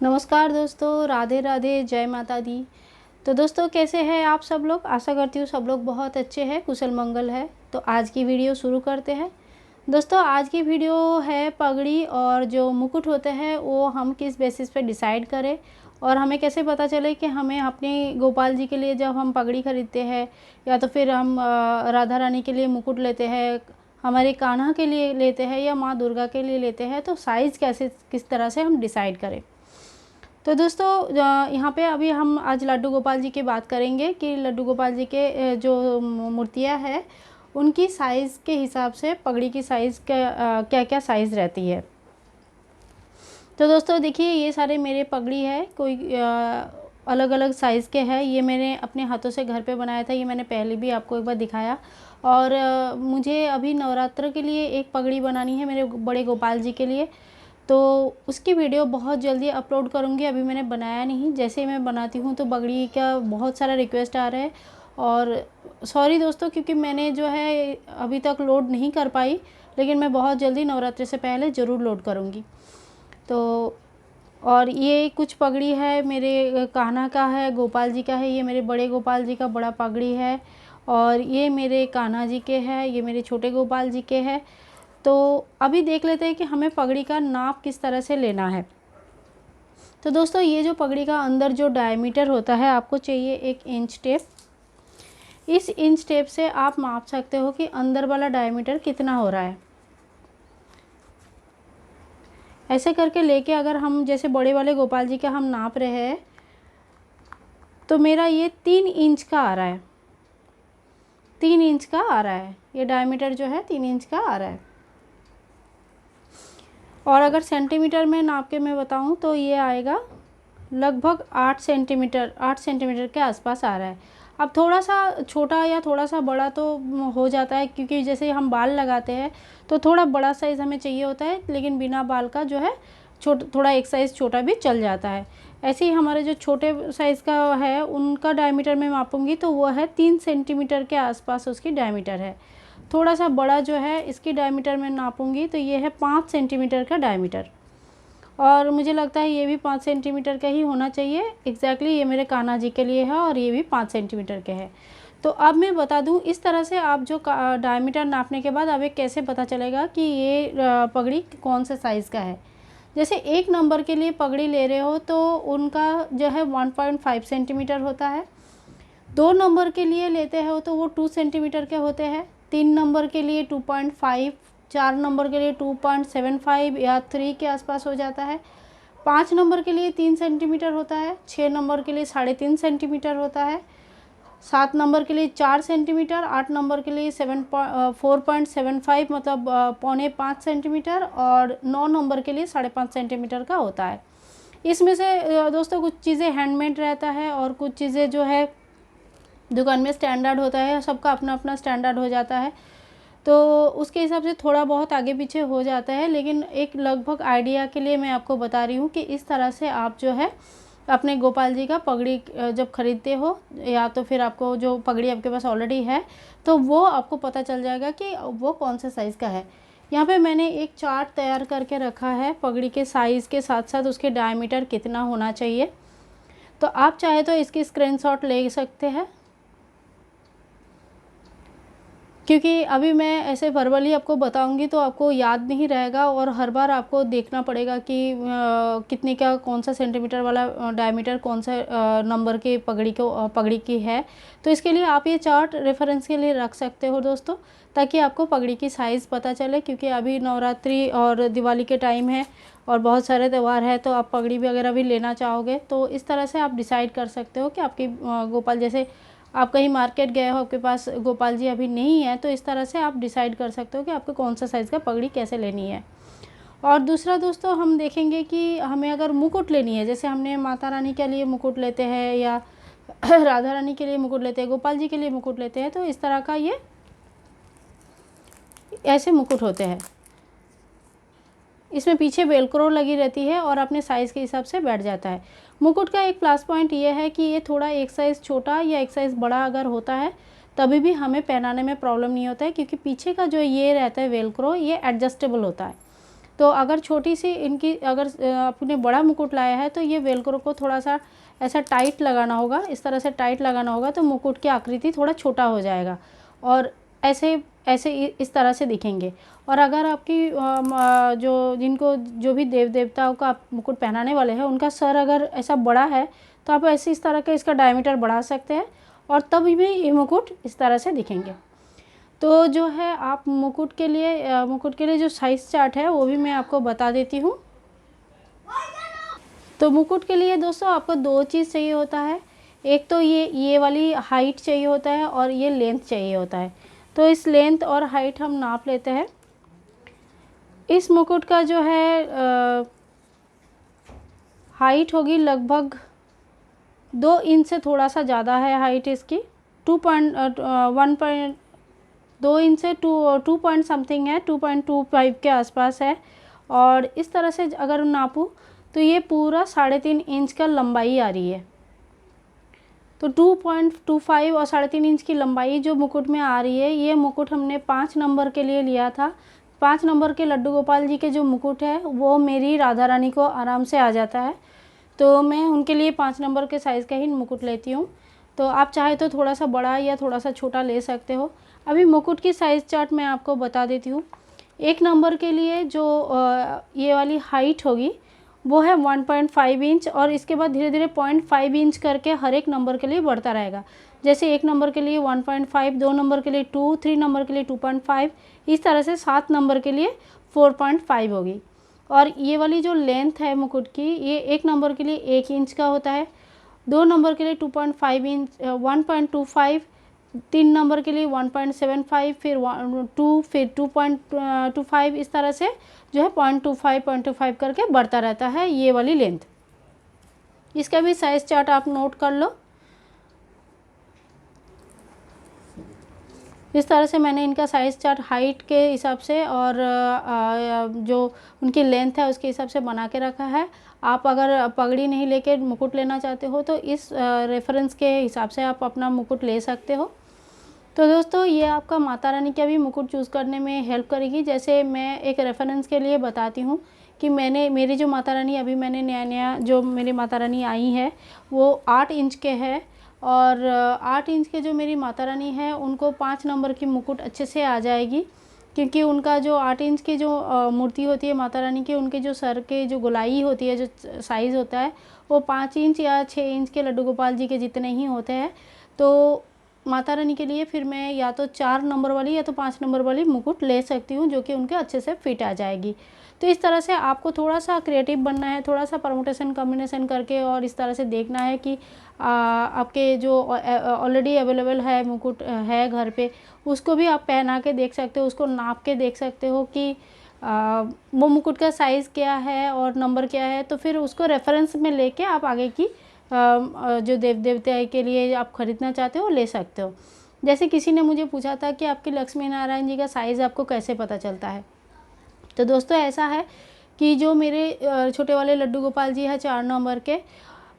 नमस्कार दोस्तों, राधे राधे, जय माता दी। तो दोस्तों कैसे हैं आप सब लोग। आशा करती हूँ सब लोग बहुत अच्छे हैं, कुशल मंगल है। तो आज की वीडियो शुरू करते हैं। दोस्तों आज की वीडियो है पगड़ी और जो मुकुट होते हैं वो हम किस बेसिस पे डिसाइड करें और हमें कैसे पता चले कि हमें अपने गोपाल जी के लिए जब हम पगड़ी खरीदते हैं या तो फिर हम राधा रानी के लिए मुकुट लेते हैं, हमारे कान्हा के लिए लेते हैं या माँ दुर्गा के लिए लेते हैं, तो साइज़ कैसे किस तरह से हम डिसाइड करें। तो दोस्तों यहाँ पे अभी हम आज लड्डू गोपाल जी की बात करेंगे कि लड्डू गोपाल जी के जो मूर्तियाँ हैं उनकी साइज़ के हिसाब से पगड़ी की साइज़ क्या क्या साइज़ रहती है। तो दोस्तों देखिए ये सारे मेरे पगड़ी है, कोई अलग अलग साइज़ के हैं। ये मैंने अपने हाथों से घर पे बनाया था, ये मैंने पहले भी आपको एक बार दिखाया। और मुझे अभी नवरात्र के लिए एक पगड़ी बनानी है मेरे बड़े गोपाल जी के लिए, तो उसकी वीडियो बहुत जल्दी अपलोड करूँगी। अभी मैंने बनाया नहीं, जैसे ही मैं बनाती हूँ तो पगड़ी का बहुत सारा रिक्वेस्ट आ रहा है। और सॉरी दोस्तों क्योंकि मैंने जो है अभी तक लोड नहीं कर पाई, लेकिन मैं बहुत जल्दी नवरात्रि से पहले ज़रूर लोड करूँगी। तो और ये कुछ पगड़ी है मेरे कान्हा का है, गोपाल जी का है। ये मेरे बड़े गोपाल जी का बड़ा पगड़ी है और ये मेरे कान्हा जी के हैं, ये मेरे छोटे गोपाल जी के हैं। तो अभी देख लेते हैं कि हमें पगड़ी का नाप किस तरह से लेना है। तो दोस्तों ये जो पगड़ी का अंदर जो डायमीटर होता है आपको चाहिए 1 इंच टेप। इस इंच टेप से आप माप सकते हो कि अंदर वाला डायमीटर कितना हो रहा है। ऐसे करके लेके अगर हम जैसे बड़े वाले गोपाल जी का हम नाप रहे हैं तो मेरा ये 3 इंच का आ रहा है, 3 इंच का आ रहा है। ये डायमीटर जो है 3 इंच का आ रहा है। और अगर सेंटीमीटर में नाप के मैं बताऊं तो ये आएगा लगभग 8 सेंटीमीटर के आसपास आ रहा है। अब थोड़ा सा छोटा या थोड़ा सा बड़ा तो हो जाता है, क्योंकि जैसे हम बाल लगाते हैं तो थोड़ा बड़ा साइज़ हमें चाहिए होता है, लेकिन बिना बाल का जो है थोड़ा एक साइज़ छोटा भी चल जाता है। ऐसे ही हमारे जो छोटे साइज़ का है उनका डायमीटर मैं मापूंगी तो वो है 3 सेंटीमीटर के आसपास उसकी डायमीटर है। थोड़ा सा बड़ा जो है इसकी डायमीटर मैं नापूंगी तो ये है 5 सेंटीमीटर का डायमीटर। और मुझे लगता है ये भी 5 सेंटीमीटर का ही होना चाहिए एग्जैक्टली। ये मेरे कान्हा जी के लिए है और ये भी 5 सेंटीमीटर के है। तो अब मैं बता दूं इस तरह से आप जो डायमीटर नापने के बाद अब एक कैसे पता चलेगा कि ये पगड़ी कौन से साइज़ का है। जैसे 1 नंबर के लिए पगड़ी ले रहे हो तो उनका जो है 1.5 सेंटीमीटर होता है। 2 नंबर के लिए लेते हो तो वो 2 सेंटीमीटर के होते हैं। 3 नंबर के लिए 2.5, 4 नंबर के लिए 2.75 या 3 के आसपास हो जाता है। 5 नंबर के लिए 3 सेंटीमीटर होता है। 6 नंबर के लिए 3.5 सेंटीमीटर होता है। 7 नंबर के लिए 4 सेंटीमीटर। 8 नंबर के लिए 4.75 मतलब 4.25 सेंटीमीटर। और 9 नंबर के लिए 5.5 सेंटीमीटर का होता है। इसमें से दोस्तों कुछ चीज़ें हैंडमेड रहता है और कुछ चीज़ें जो है दुकान में स्टैंडर्ड होता है, सबका अपना अपना स्टैंडर्ड हो जाता है, तो उसके हिसाब से थोड़ा बहुत आगे पीछे हो जाता है। लेकिन एक लगभग आइडिया के लिए मैं आपको बता रही हूँ कि इस तरह से आप जो है अपने गोपाल जी का पगड़ी जब खरीदते हो या तो फिर आपको जो पगड़ी आपके पास ऑलरेडी है तो वो आपको पता चल जाएगा कि वो कौन से साइज़ का है। यहाँ पे मैंने एक चार्ट तैयार करके रखा है पगड़ी के साइज़ के साथ साथ उसके डायमीटर कितना होना चाहिए। तो आप चाहे तो इसकी स्क्रीनशॉट ले सकते हैं, क्योंकि अभी मैं ऐसे वर्बली आपको बताऊंगी तो आपको याद नहीं रहेगा और हर बार आपको देखना पड़ेगा कि कितने का कौन सा सेंटीमीटर वाला डायमीटर कौन सा नंबर के पगड़ी की है। तो इसके लिए आप ये चार्ट रेफरेंस के लिए रख सकते हो दोस्तों, ताकि आपको पगड़ी की साइज़ पता चले। क्योंकि अभी नवरात्रि और दिवाली के टाइम है और बहुत सारे त्यौहार है, तो आप पगड़ी वगैरह भी लेना चाहोगे तो इस तरह से आप डिसाइड कर सकते हो कि आपकी गोपाल, जैसे आप कहीं मार्केट गए हो आपके पास गोपाल जी अभी नहीं है, तो इस तरह से आप डिसाइड कर सकते हो कि आपको कौन सा साइज़ का पगड़ी कैसे लेनी है। और दूसरा दोस्तों हम देखेंगे कि हमें अगर मुकुट लेनी है, जैसे हमने माता रानी के लिए मुकुट लेते हैं या राधा रानी के लिए मुकुट लेते हैं, गोपाल जी के लिए मुकुट लेते हैं, तो इस तरह का ये ऐसे मुकुट होते हैं। इसमें पीछे वेलक्रो लगी रहती है और अपने साइज़ के हिसाब से बैठ जाता है। मुकुट का एक प्लस पॉइंट ये है कि ये थोड़ा एक साइज़ छोटा या एक साइज़ बड़ा अगर होता है तभी भी हमें पहनाने में प्रॉब्लम नहीं होता है, क्योंकि पीछे का जो ये रहता है वेलक्रो ये एडजस्टेबल होता है। तो अगर छोटी सी इनकी अगर आपने बड़ा मुकुट लाया है तो ये वेलक्रो को थोड़ा सा ऐसा टाइट लगाना होगा, इस तरह से टाइट लगाना होगा, तो मुकुट की आकृति थोड़ा छोटा हो जाएगा और ऐसे ऐसे इस तरह से दिखेंगे। और अगर आपकी जो जिनको जो भी देव देवताओं का आप मुकुट पहनाने वाले हैं उनका सर अगर ऐसा बड़ा है तो आप ऐसे इस तरह का इसका डायमीटर बढ़ा सकते हैं और तब भी ये मुकुट इस तरह से दिखेंगे। तो जो है आप मुकुट के लिए जो साइज़ चार्ट है वो भी मैं आपको बता देती हूँ। तो मुकुट के लिए दोस्तों आपको दो चीज़ चाहिए होता है, एक तो ये वाली हाइट चाहिए होता है और ये लेंथ चाहिए होता है। तो इस लेंथ और हाइट हम नाप लेते हैं। इस मुकुट का जो है हाइट होगी लगभग 2 इंच से थोड़ा सा ज़्यादा है हाइट इसकी, 2 इंच से 2 पॉइंट समथिंग है, 2.25 के आसपास है। और इस तरह से अगर नापूँ तो ये पूरा 3.5 इंच का लंबाई आ रही है। तो 2.25 और 3.5 इंच की लंबाई जो मुकुट में आ रही है, ये मुकुट हमने 5 नंबर के लिए लिया था। 5 नंबर के लड्डू गोपाल जी के जो मुकुट है वो मेरी राधा रानी को आराम से आ जाता है, तो मैं उनके लिए 5 नंबर के साइज़ का ही मुकुट लेती हूँ। तो आप चाहे तो थोड़ा सा बड़ा या थोड़ा सा छोटा ले सकते हो। अभी मुकुट की साइज़ चार्ट मैं आपको बता देती हूँ। 1 नंबर के लिए जो ये वाली हाइट होगी वो है 1.5 इंच और इसके बाद धीरे धीरे 0.5 इंच करके हर एक नंबर के लिए बढ़ता रहेगा। जैसे 1 नंबर के लिए 1.5, 2 नंबर के लिए 2, 3 नंबर के लिए 2.5, इस तरह से 7 नंबर के लिए 4.5 होगी। और ये वाली जो लेंथ है मुकुट की, ये 1 नंबर के लिए 1 इंच का होता है, 2 नंबर के लिए 2.5 इंच 1.25, 3 नंबर के लिए 1.75, फिर 2, फिर 2.25, इस तरह से जो है 0.25 करके बढ़ता रहता है ये वाली लेंथ। इसका भी साइज़ चार्ट आप नोट कर लो। इस तरह से मैंने इनका साइज़ चार्ट हाइट के हिसाब से और जो उनकी लेंथ है उसके हिसाब से बना के रखा है। आप अगर पगड़ी नहीं लेके मुकुट लेना चाहते हो तो इस रेफरेंस के हिसाब से आप अपना मुकुट ले सकते हो। तो दोस्तों ये आपका माता रानी का भी मुकुट चूज़ करने में हेल्प करेगी। जैसे मैं एक रेफरेंस के लिए बताती हूँ कि मेरी जो माता रानी अभी मैंने नया जो मेरी माता रानी आई है वो 8 इंच के है और 8 इंच के जो मेरी माता रानी है उनको 5 नंबर की मुकुट अच्छे से आ जाएगी, क्योंकि उनका जो 8 इंच की जो मूर्ति होती है माता रानी की, उनके जो सर के जो गोलाई होती है, जो साइज़ होता है वो 5 इंच या 6 इंच के लड्डू गोपाल जी के जितने ही होते हैं। तो माता रानी के लिए फिर मैं या तो 4 नंबर वाली या तो 5 नंबर वाली मुकुट ले सकती हूँ, जो कि उनके अच्छे से फिट आ जाएगी। तो इस तरह से आपको थोड़ा सा क्रिएटिव बनना है, थोड़ा सा परमुटेशन कॉम्बिनेशन करके और इस तरह से देखना है कि आपके जो ऑलरेडी अवेलेबल है मुकुट है घर पे, उसको भी आप पहना के देख सकते हो, उसको नाप के देख सकते हो कि वो मुकुट का साइज़ क्या है और नंबर क्या है। तो फिर उसको रेफरेंस में लेके आप आगे की जो देव देवता के लिए आप ख़रीदना चाहते हो ले सकते हो। जैसे किसी ने मुझे पूछा था कि आपके लक्ष्मी नारायण जी का साइज़ आपको कैसे पता चलता है। तो दोस्तों ऐसा है कि जो मेरे छोटे वाले लड्डू गोपाल जी हैं 4 नंबर के,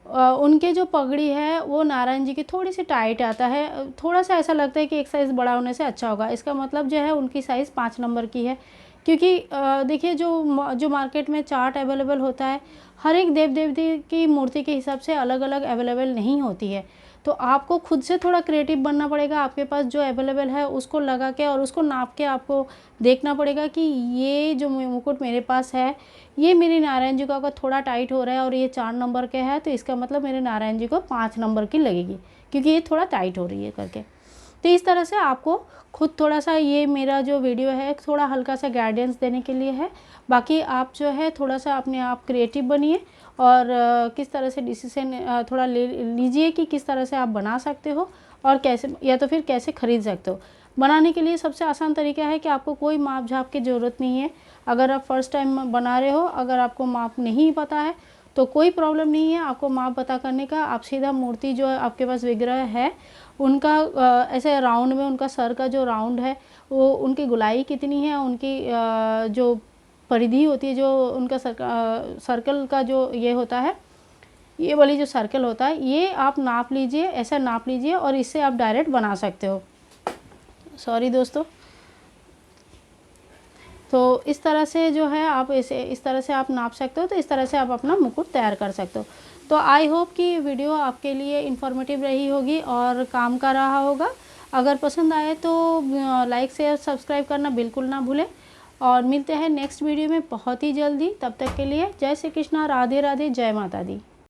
उनके जो पगड़ी है वो नारायण जी की थोड़ी सी टाइट आता है, थोड़ा सा ऐसा लगता है कि एक साइज़ बड़ा होने से अच्छा होगा। इसका मतलब जो है उनकी साइज़ 5 नंबर की है, क्योंकि देखिए जो मार्केट में चार्ट अवेलेबल होता है हर एक देव देवती की मूर्ति के हिसाब से अलग अलग अवेलेबल नहीं होती है। तो आपको खुद से थोड़ा क्रिएटिव बनना पड़ेगा, आपके पास जो अवेलेबल है उसको लगा के और उसको नाप के आपको देखना पड़ेगा कि ये जो मुकुट मेरे पास है ये मेरे नारायण जी का अगर थोड़ा टाइट हो रहा है और ये 4 नंबर के है तो इसका मतलब मेरे नारायण जी को 5 नंबर की लगेगी, क्योंकि ये थोड़ा टाइट हो रही है करके। तो इस तरह से आपको खुद थोड़ा सा, ये मेरा जो वीडियो है थोड़ा हल्का सा गाइडेंस देने के लिए है। बाकी आप जो है थोड़ा सा अपने आप क्रिएटिव बनिए और किस तरह से डिसीजन थोड़ा ले लीजिए कि किस तरह से आप बना सकते हो और कैसे, या तो फिर कैसे ख़रीद सकते हो। बनाने के लिए सबसे आसान तरीका है कि आपको कोई माप झाप की ज़रूरत नहीं है। अगर आप फर्स्ट टाइम बना रहे हो, अगर आपको माप नहीं पता है तो कोई प्रॉब्लम नहीं है आपको माप पता करने का। आप सीधा मूर्ति जो आपके पास विग्रह है उनका ऐसे राउंड में, उनका सर का जो राउंड है वो, उनकी गोलाई कितनी है, उनकी जो परिधि होती है, जो उनका सर्कल का जो ये होता है, ये वाली जो सर्कल होता है ये आप नाप लीजिए, ऐसा नाप लीजिए और इससे आप डायरेक्ट बना सकते हो। सॉरी दोस्तों। तो इस तरह से जो है आप इस तरह से आप नाप सकते हो, तो इस तरह से आप अपना मुकुट तैयार कर सकते हो। तो आई होप कि वीडियो आपके लिए इन्फॉर्मेटिव रही होगी और काम का रहा होगा। अगर पसंद आए तो लाइक शेयर सब्सक्राइब करना बिल्कुल ना भूलें, और मिलते हैं नेक्स्ट वीडियो में बहुत ही जल्दी। तब तक के लिए जय श्री कृष्णा, राधे राधे, जय माता दी।